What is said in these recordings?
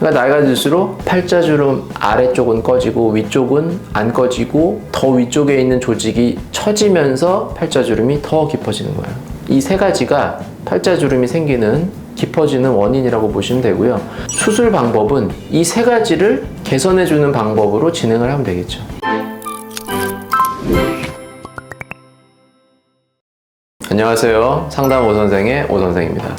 그러니까 나이가 들수록 팔자주름 아래쪽은 꺼지고 위쪽은 안 꺼지고 더 위쪽에 있는 조직이 처지면서 팔자주름이 더 깊어지는 거예요. 이 세 가지가 팔자주름이 생기는 깊어지는 원인이라고 보시면 되고요. 수술 방법은 이 세 가지를 개선해주는 방법으로 진행을 하면 되겠죠. 안녕하세요. 상담 오선생의 오선생입니다.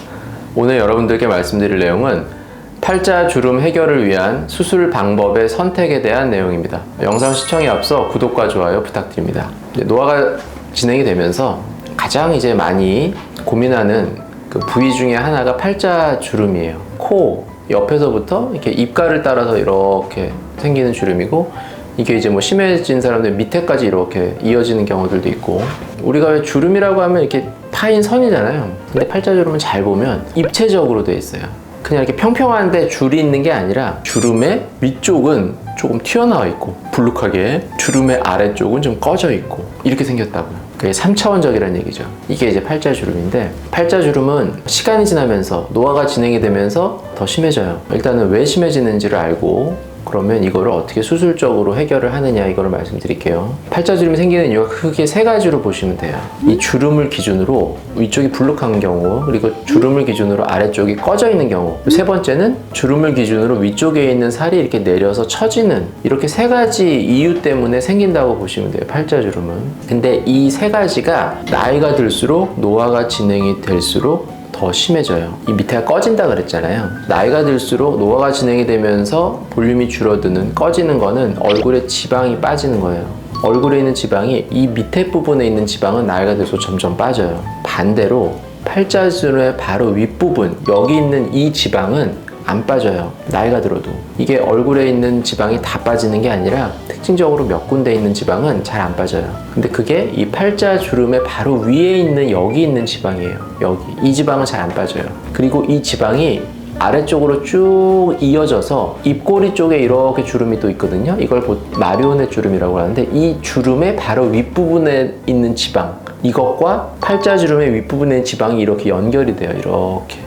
오늘 여러분들께 말씀드릴 내용은 팔자주름 해결을 위한 수술 방법의 선택에 대한 내용입니다. 영상 시청에 앞서 구독과 좋아요 부탁드립니다. 노화가 진행이 되면서 가장 이제 많이 고민하는 그 부위 중에 하나가 팔자주름이에요. 코 옆에서부터 이렇게 입가를 따라서 이렇게 생기는 주름이고, 이게 이제 뭐 심해진 사람들 밑에까지 이렇게 이어지는 경우들도 있고, 우리가 왜 주름이라고 하면 이렇게 파인 선이잖아요. 근데 팔자주름은 잘 보면 입체적으로 돼 있어요. 그냥 이렇게 평평한데 줄이 있는 게 아니라 주름의 위쪽은 조금 튀어나와 있고 불룩하게, 주름의 아래쪽은 좀 꺼져 있고 이렇게 생겼다고요. 그게 3차원적이라는 얘기죠. 이게 이제 팔자주름인데, 팔자주름은 시간이 지나면서 노화가 진행이 되면서 더 심해져요. 일단은 왜 심해지는지를 알고, 그러면 이거를 어떻게 수술적으로 해결을 하느냐, 이거를 말씀드릴게요. 팔자주름이 생기는 이유가 크게 세 가지로 보시면 돼요. 이 주름을 기준으로 위쪽이 불룩한 경우, 그리고 주름을 기준으로 아래쪽이 꺼져 있는 경우, 세 번째는 주름을 기준으로 위쪽에 있는 살이 이렇게 내려서 처지는, 이렇게 세 가지 이유 때문에 생긴다고 보시면 돼요, 팔자주름은. 근데 이 세 가지가 나이가 들수록, 노화가 진행이 될수록 더 심해져요. 이 밑에가 꺼진다 그랬잖아요. 나이가 들수록 노화가 진행이 되면서 볼륨이 줄어드는, 꺼지는 거는 얼굴에 지방이 빠지는 거예요. 얼굴에 있는 지방이, 이 밑에 부분에 있는 지방은 나이가 들수록 점점 빠져요. 반대로 팔자주름의 바로 윗부분, 여기 있는 이 지방은 안 빠져요. 나이가 들어도. 이게 얼굴에 있는 지방이 다 빠지는 게 아니라 특징적으로 몇 군데 있는 지방은 잘 안 빠져요. 근데 그게 이 팔자주름의 바로 위에 있는 여기 있는 지방이에요. 여기. 이 지방은 잘 안 빠져요. 그리고 이 지방이 아래쪽으로 쭉 이어져서 입꼬리 쪽에 이렇게 주름이 또 있거든요. 이걸 마리오넷 주름이라고 하는데, 이 주름의 바로 윗부분에 있는 지방, 이것과 팔자주름의 윗부분에 있는 지방이 이렇게 연결이 돼요.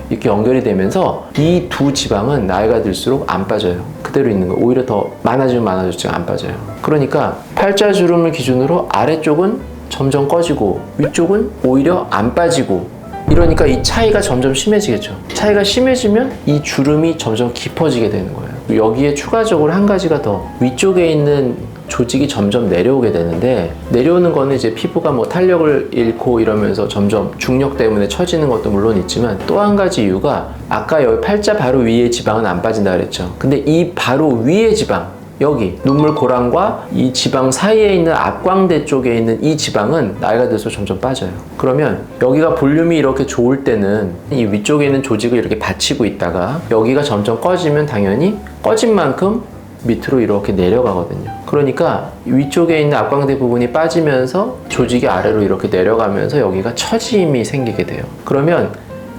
이렇게 연결이 되면서 이 두 지방은 나이가 들수록 안 빠져요. 그대로 있는 거. 오히려 더 많아지면 많아질수록 안 빠져요. 그러니까 팔자주름을 기준으로 아래쪽은 점점 꺼지고 위쪽은 오히려 안 빠지고, 이러니까 이 차이가 점점 심해지겠죠. 차이가 심해지면 이 주름이 점점 깊어지게 되는 거예요. 여기에 추가적으로 한 가지가 더, 위쪽에 있는 조직이 점점 내려오게 되는데, 내려오는 거는 이제 피부가 뭐 탄력을 잃고 이러면서 점점 중력 때문에 처지는 것도 물론 있지만, 또 한 가지 이유가, 아까 여기 팔자 바로 위에 지방은 안 빠진다 그랬죠. 근데 이 바로 위에 지방, 여기 눈물고랑과 이 지방 사이에 있는 앞광대 쪽에 있는 이 지방은 나이가 들수록 점점 빠져요. 그러면 여기가 볼륨이 이렇게 좋을 때는 이 위쪽에 있는 조직을 이렇게 받치고 있다가, 여기가 점점 꺼지면 당연히 꺼진 만큼 밑으로 이렇게 내려가거든요. 그러니까 위쪽에 있는 앞광대 부분이 빠지면서 조직이 아래로 이렇게 내려가면서 여기가 처짐이 생기게 돼요. 그러면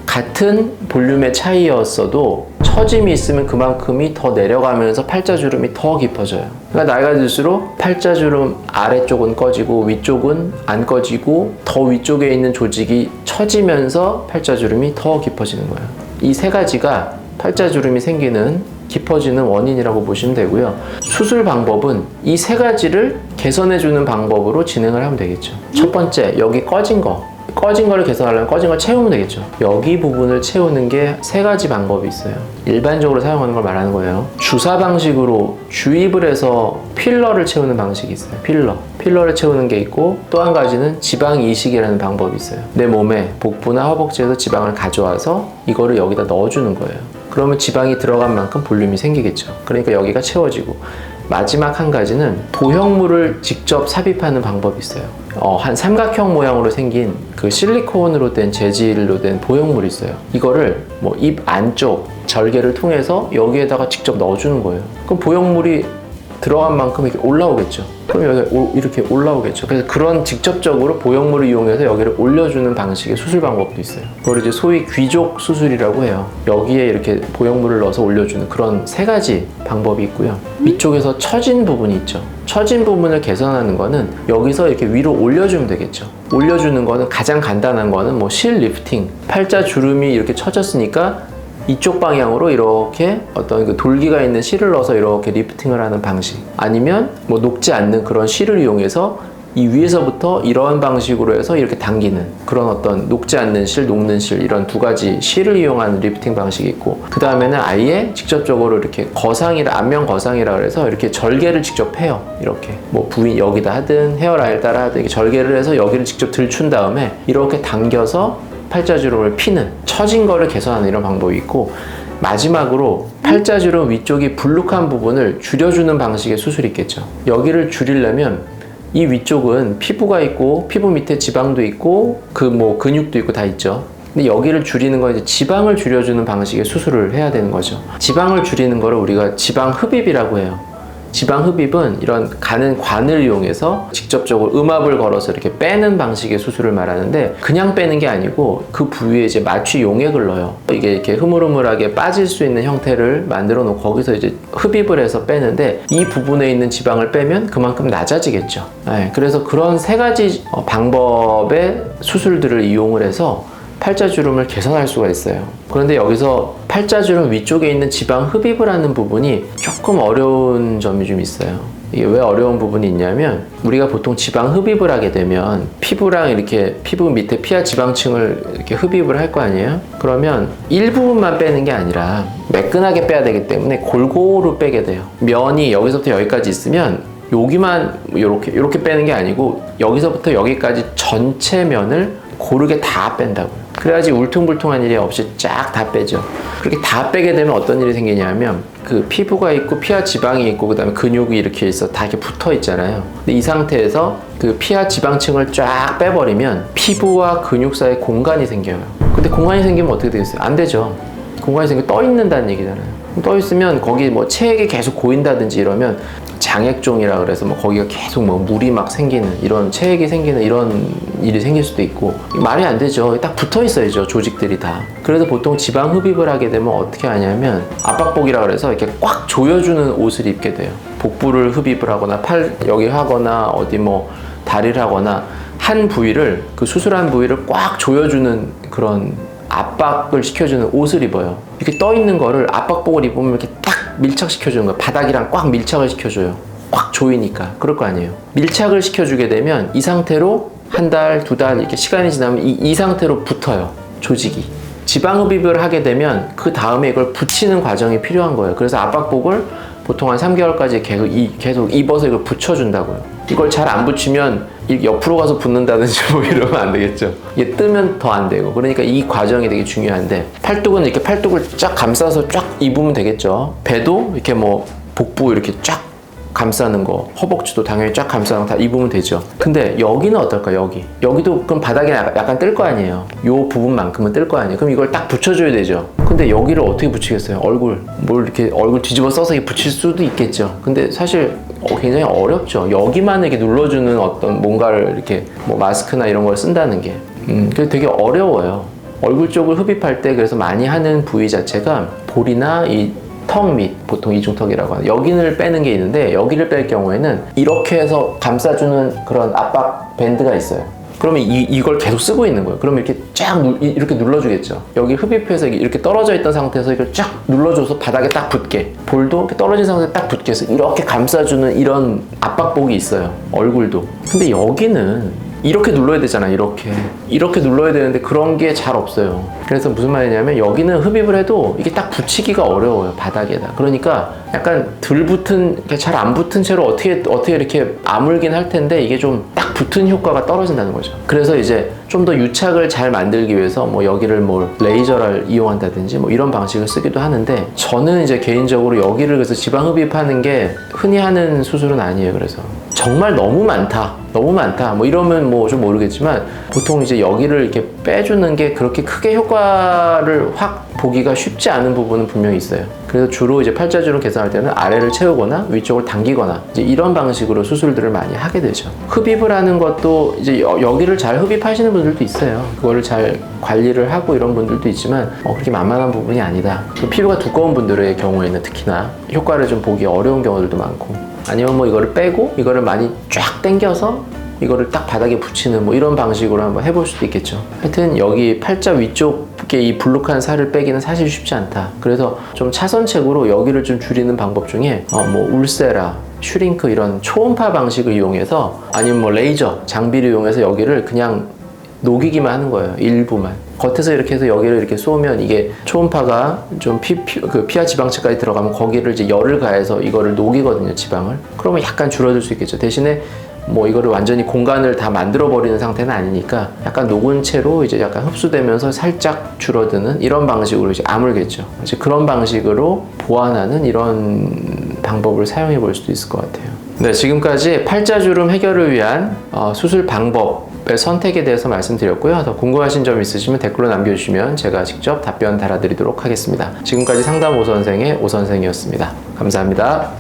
같은 볼륨의 차이였어도 처짐이 있으면 그만큼이 더 내려가면서 팔자주름이 더 깊어져요. 그러니까 나이가 들수록 팔자주름 아래쪽은 꺼지고 위쪽은 안 꺼지고 더 위쪽에 있는 조직이 처지면서 팔자주름이 더 깊어지는 거예요. 이 세 가지가 팔자주름이 생기는 깊어지는 원인이라고 보시면 되고요. 수술 방법은 이 세 가지를 개선해주는 방법으로 진행을 하면 되겠죠. 첫 번째, 여기 꺼진 거를 개선하려면 꺼진 걸 채우면 되겠죠. 여기 부분을 채우는 게 세 가지 방법이 있어요. 일반적으로 사용하는 걸 말하는 거예요. 주사 방식으로 주입을 해서 필러를 채우는 방식이 있어요. 필러를 채우는 게 있고, 또 한 가지는 지방 이식이라는 방법이 있어요. 내 몸에 복부나 허벅지에서 지방을 가져와서 이거를 여기다 넣어주는 거예요. 그러면 지방이 들어간 만큼 볼륨이 생기겠죠. 그러니까 여기가 채워지고, 마지막 한 가지는 도형물을 직접 삽입하는 방법이 있어요. 한 삼각형 모양으로 생긴 그 실리콘으로 된 재질로 된 보형물이 있어요. 이거를 뭐 입 안쪽 절개를 통해서 여기에다가 직접 넣어주는 거예요. 그럼 보형물이 들어간 만큼 이렇게 올라오겠죠. 그럼 여기 이렇게 올라오겠죠. 그래서 그런 직접적으로 보형물을 이용해서 여기를 올려주는 방식의 수술 방법도 있어요. 그걸 이제 소위 귀족 수술이라고 해요. 여기에 이렇게 보형물을 넣어서 올려주는 그런 세 가지 방법이 있고요. 위쪽에서 처진 부분이 있죠. 처진 부분을 개선하는 거는 여기서 이렇게 위로 올려주면 되겠죠. 올려주는 거는 가장 간단한 거는 뭐 실 리프팅, 팔자 주름이 이렇게 처졌으니까 이쪽 방향으로 이렇게 어떤 그 돌기가 있는 실을 넣어서 이렇게 리프팅을 하는 방식, 아니면 뭐 녹지 않는 그런 실을 이용해서 이 위에서부터 이런 방식으로 해서 이렇게 당기는 그런 어떤 녹지 않는 실, 녹는 실, 이런 두 가지 실을 이용하는 리프팅 방식이 있고, 그 다음에는 아예 직접적으로 이렇게 거상이라, 안면 거상이라 그래서 이렇게 절개를 직접 해요. 이렇게 뭐 부위 여기다 하든 헤어라인 따라 하든 이렇게 절개를 해서 여기를 직접 들춘 다음에 이렇게 당겨서 팔자주름을 피는, 처진 거를 개선하는 이런 방법이 있고, 마지막으로 팔자주름 위쪽이 불룩한 부분을 줄여주는 방식의 수술이 있겠죠. 여기를 줄이려면 이 위쪽은 피부가 있고 피부 밑에 지방도 있고 그 뭐 근육도 있고 다 있죠. 근데 여기를 줄이는 건 이제 지방을 줄여주는 방식의 수술을 해야 되는 거죠. 지방을 줄이는 거를 우리가 지방 흡입이라고 해요. 지방 흡입은 이런 가는 관을 이용해서 직접적으로 음압을 걸어서 이렇게 빼는 방식의 수술을 말하는데, 그냥 빼는 게 아니고 그 부위에 이제 마취 용액을 넣어요. 이게 이렇게 흐물흐물하게 빠질 수 있는 형태를 만들어 놓고 거기서 이제 흡입을 해서 빼는데, 이 부분에 있는 지방을 빼면 그만큼 낮아지겠죠. 네, 그래서 그런 세 가지 방법의 수술들을 이용을 해서 팔자주름을 개선할 수가 있어요. 그런데 여기서 팔자주름 위쪽에 있는 지방 흡입을 하는 부분이 조금 어려운 점이 좀 있어요. 이게 왜 어려운 부분이 있냐면, 우리가 보통 지방 흡입을 하게 되면 피부랑 이렇게 피부 밑에 피하 지방층을 이렇게 흡입을 할 거 아니에요? 그러면 일부분만 빼는 게 아니라 매끈하게 빼야 되기 때문에 골고루 빼게 돼요. 면이 여기서부터 여기까지 있으면 여기만 이렇게 빼는 게 아니고 여기서부터 여기까지 전체 면을 고르게 다 뺀다고요. 그래야지 울퉁불퉁한 일이 없이 쫙 다 빼죠. 그렇게 다 빼게 되면 어떤 일이 생기냐면, 그 피부가 있고 피하 지방이 있고 그 다음에 근육이 이렇게 있어 다 이렇게 붙어 있잖아요. 근데 이 상태에서 그 피하 지방층을 쫙 빼버리면 피부와 근육 사이에 공간이 생겨요. 근데 공간이 생기면 어떻게 되겠어요? 안 되죠. 공간이 생기면 떠 있는다는 얘기잖아요. 떠 있으면 거기 뭐 체액이 계속 고인다든지 이러면 장액종이라 그래서 뭐 거기가 계속 뭐 물이 막 생기는, 이런 체액이 생기는 이런 일이 생길 수도 있고, 말이 안 되죠. 딱 붙어 있어야죠, 조직들이 다. 그래서 보통 지방 흡입을 하게 되면 어떻게 하냐면 압박복이라 그래서 이렇게 꽉 조여주는 옷을 입게 돼요. 복부를 흡입을 하거나 팔 여기 하거나 어디 뭐 다리를 하거나 한 부위를, 그 수술한 부위를 꽉 조여주는 그런 압박을 시켜주는 옷을 입어요. 이렇게 떠 있는 거를 압박복을 입으면 이렇게 딱 밀착시켜주는 거예요. 바닥이랑 꽉 밀착을 시켜줘요. 꽉 조이니까. 그럴 거 아니에요. 밀착을 시켜주게 되면 이 상태로 한 달, 두 달 이렇게 시간이 지나면 이 상태로 붙어요. 조직이. 지방 흡입을 하게 되면 그 다음에 이걸 붙이는 과정이 필요한 거예요. 그래서 압박복을 보통 한 3개월까지 계속 입어서 이걸 붙여준다고요. 이걸 잘 안 붙이면 옆으로 가서 붙는다든지 뭐 이러면 안 되겠죠. 이게 뜨면 더 안 되고. 그러니까 이 과정이 되게 중요한데, 팔뚝은 이렇게 팔뚝을 쫙 감싸서 쫙 입으면 되겠죠. 배도 이렇게 뭐 복부 이렇게 쫙 감싸는 거, 허벅지도 당연히 쫙 감싸는 거 다 입으면 되죠. 근데 여기는 어떨까? 여기도 그럼 바닥에 약간 뜰 거 아니에요. 요 부분만큼은 뜰 거 아니에요. 그럼 이걸 딱 붙여줘야 되죠. 근데 여기를 어떻게 붙이겠어요? 뭘 이렇게 얼굴 뒤집어 써서 이렇게 붙일 수도 있겠죠. 근데 사실 굉장히 어렵죠. 여기만 이렇게 눌러주는 어떤 뭔가를 이렇게 뭐 마스크나 이런 걸 쓴다는 게. 그래서 되게 어려워요. 얼굴 쪽을 흡입할 때 그래서 많이 하는 부위 자체가 볼이나 이 턱 밑, 보통 이중턱이라고 하는 여기를 빼는 게 있는데, 여기를 뺄 경우에는 이렇게 해서 감싸주는 그런 압박 밴드가 있어요. 그러면 이걸 계속 쓰고 있는 거예요. 그러면 이렇게 이렇게 눌러주겠죠. 여기 흡입해서 이렇게 떨어져 있던 상태에서 이걸 쫙 눌러줘서 바닥에 딱 붙게, 볼도 이렇게 떨어진 상태에 딱 붙게 해서 이렇게 감싸주는 이런 압박복이 있어요. 얼굴도. 근데 여기는 이렇게 눌러야 되잖아. 이렇게 눌러야 되는데 그런 게 잘 없어요. 그래서 무슨 말이냐면, 여기는 흡입을 해도 이게 딱 붙이기가 어려워요, 바닥에다. 그러니까 약간 잘 안 붙은 채로 어떻게 이렇게 아물긴 할 텐데, 이게 좀 딱 붙은 효과가 떨어진다는 거죠. 그래서 이제 좀 더 유착을 잘 만들기 위해서 뭐 여기를 뭐 레이저를 이용한다든지 뭐 이런 방식을 쓰기도 하는데, 저는 이제 개인적으로 여기를 그래서 지방 흡입하는 게 흔히 하는 수술은 아니에요. 그래서 정말 너무 많다 뭐 이러면 뭐 좀 모르겠지만, 보통 이제 여기를 이렇게 빼주는 게 그렇게 크게 효과를 확 보기가 쉽지 않은 부분은 분명히 있어요. 그래서 주로 이제 팔자주름 개선할 때는 아래를 채우거나 위쪽을 당기거나 이제 이런 방식으로 수술들을 많이 하게 되죠. 흡입을 하는 것도 이제 여기를 잘 흡입하시는 분들도 있어요. 그거를 잘 관리를 하고 이런 분들도 있지만 그렇게 만만한 부분이 아니다. 피부가 두꺼운 분들의 경우에는 특히나 효과를 좀 보기 어려운 경우들도 많고, 아니면 뭐 이거를 빼고 이거를 많이 쫙 당겨서 이거를 딱 바닥에 붙이는 뭐 이런 방식으로 한번 해볼 수도 있겠죠. 하여튼 여기 팔자 위쪽에 이 불룩한 살을 빼기는 사실 쉽지 않다. 그래서 좀 차선책으로 여기를 좀 줄이는 방법 중에 뭐 울세라, 슈링크 이런 초음파 방식을 이용해서 아니면 뭐 레이저 장비를 이용해서 여기를 그냥 녹이기만 하는 거예요. 일부만. 겉에서 이렇게 해서 여기를 이렇게 쏘면 이게 초음파가 좀 피하 지방층까지 들어가면 거기를 이제 열을 가해서 이거를 녹이거든요, 지방을. 그러면 약간 줄어들 수 있겠죠. 대신에 뭐 이거를 완전히 공간을 다 만들어 버리는 상태는 아니니까 약간 녹은 채로 이제 약간 흡수되면서 살짝 줄어드는 이런 방식으로 이제 아물겠죠. 이제 그런 방식으로 보완하는 이런 방법을 사용해 볼 수도 있을 것 같아요. 네, 지금까지 팔자주름 해결을 위한 수술 방법의 선택에 대해서 말씀드렸고요. 더 궁금하신 점 있으시면 댓글로 남겨주시면 제가 직접 답변 달아드리도록 하겠습니다. 지금까지 상담 오선생의 오선생이었습니다. 감사합니다.